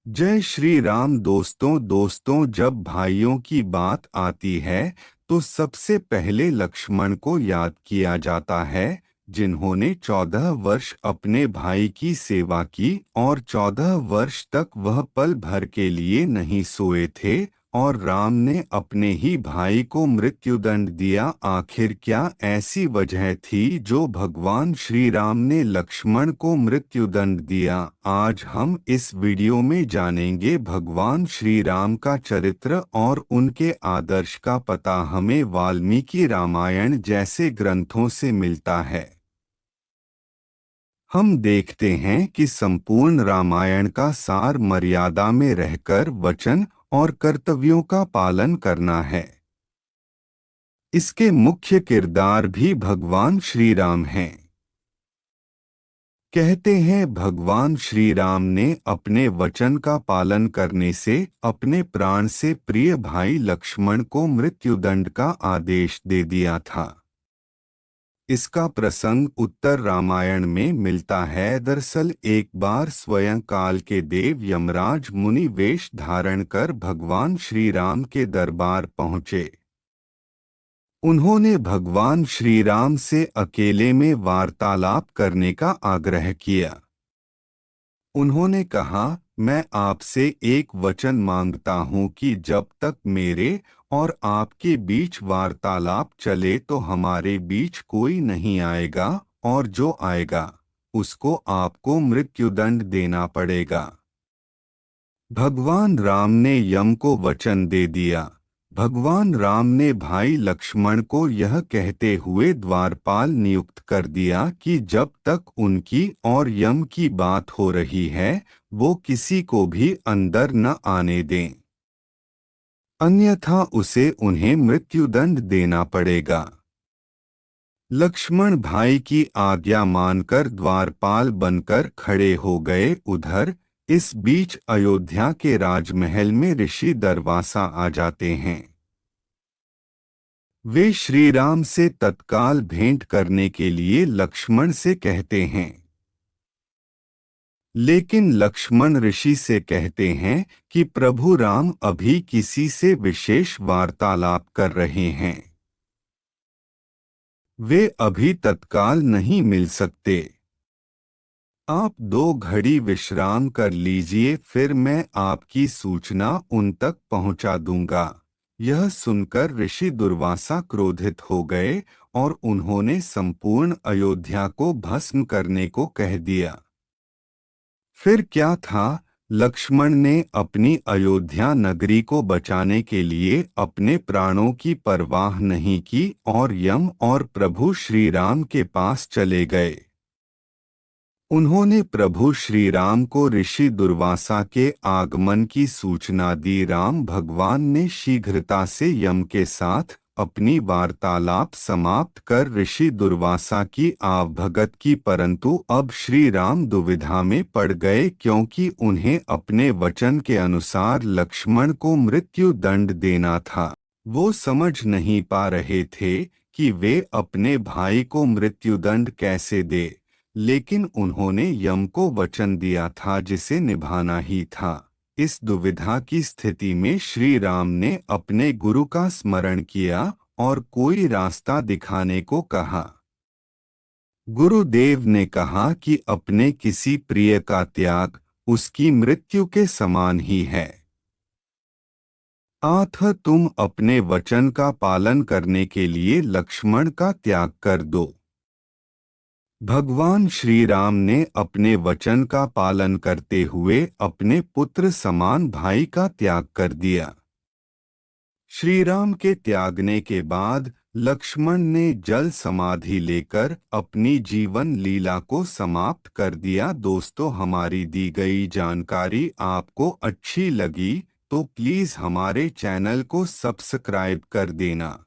जय श्री राम। दोस्तों जब भाइयों की बात आती है तो सबसे पहले लक्ष्मण को याद किया जाता है, जिन्होंने 14 वर्ष अपने भाई की सेवा की और 14 वर्ष तक वह पल भर के लिए नहीं सोए थे और राम ने अपने ही भाई को मृत्युदंड दिया। आखिर क्या ऐसी वजह थी जो भगवान श्री राम ने लक्ष्मण को मृत्युदंड दिया? आज हम इस वीडियो में जानेंगे भगवान श्री राम का चरित्र और उनके आदर्श का पता हमें वाल्मीकि रामायण जैसे ग्रंथों से मिलता है। हम देखते हैं कि संपूर्ण रामायण का सार मर्यादा में रहकर वचन और कर्तव्यों का पालन करना है। इसके मुख्य किरदार भी भगवान श्री राम हैं। कहते हैं भगवान श्री राम ने अपने वचन का पालन करने से अपने प्राण से प्रिय भाई लक्ष्मण को मृत्युदंड का आदेश दे दिया था। इसका प्रसंग उत्तर रामायण में मिलता है। दरअसल एक बार स्वयं काल के देव यमराज मुनि वेश धारण कर भगवान श्री राम के दरबार पहुँचे। उन्होंने भगवान श्री राम से अकेले में वार्तालाप करने का आग्रह किया। उन्होंने कहा, मैं आपसे एक वचन मांगता हूँ कि जब तक मेरे और आपके बीच वार्तालाप चले तो हमारे बीच कोई नहीं आएगा, और जो आएगा उसको आपको मृत्युदंड देना पड़ेगा। भगवान राम ने यम को वचन दे दिया। भगवान राम ने भाई लक्ष्मण को यह कहते हुए द्वारपाल नियुक्त कर दिया कि जब तक उनकी और यम की बात हो रही है वो किसी को भी अंदर न आने दें, अन्यथा उसे उन्हें मृत्युदंड देना पड़ेगा। लक्ष्मण भाई की आज्ञा मानकर द्वारपाल बनकर खड़े हो गए। उधर इस बीच अयोध्या के राजमहल में ऋषि दरवासा आ जाते हैं। वे श्री राम से तत्काल भेंट करने के लिए लक्ष्मण से कहते हैं, लेकिन लक्ष्मण ऋषि से कहते हैं कि प्रभु राम अभी किसी से विशेष वार्तालाप कर रहे हैं, वे अभी तत्काल नहीं मिल सकते। आप 2 घड़ी विश्राम कर लीजिए, फिर मैं आपकी सूचना उन तक पहुंचा दूंगा। यह सुनकर ऋषि दुर्वासा क्रोधित हो गए और उन्होंने संपूर्ण अयोध्या को भस्म करने को कह दिया। फिर क्या था, लक्ष्मण ने अपनी अयोध्या नगरी को बचाने के लिए अपने प्राणों की परवाह नहीं की और यम और प्रभु श्री राम के पास चले गए। उन्होंने प्रभु श्री राम को ऋषि दुर्वासा के आगमन की सूचना दी। राम भगवान ने शीघ्रता से यम के साथ अपनी वार्तालाप समाप्त कर ऋषि दुर्वासा की आवभगत की, परंतु अब श्री राम दुविधा में पड़ गए क्योंकि उन्हें अपने वचन के अनुसार लक्ष्मण को मृत्यु दंड देना था। वो समझ नहीं पा रहे थे कि वे अपने भाई को मृत्युदंड कैसे दे, लेकिन उन्होंने यम को वचन दिया था जिसे निभाना ही था। इस दुविधा की स्थिति में श्री राम ने अपने गुरु का स्मरण किया और कोई रास्ता दिखाने को कहा। गुरुदेव ने कहा कि अपने किसी प्रिय का त्याग उसकी मृत्यु के समान ही है, अतः तुम अपने वचन का पालन करने के लिए लक्ष्मण का त्याग कर दो। भगवान श्री राम ने अपने वचन का पालन करते हुए अपने पुत्र समान भाई का त्याग कर दिया। श्री राम के त्यागने के बाद लक्ष्मण ने जल समाधि लेकर अपनी जीवन लीला को समाप्त कर दिया। दोस्तों, हमारी दी गई जानकारी आपको अच्छी लगी तो प्लीज़ हमारे चैनल को सब्सक्राइब कर देना।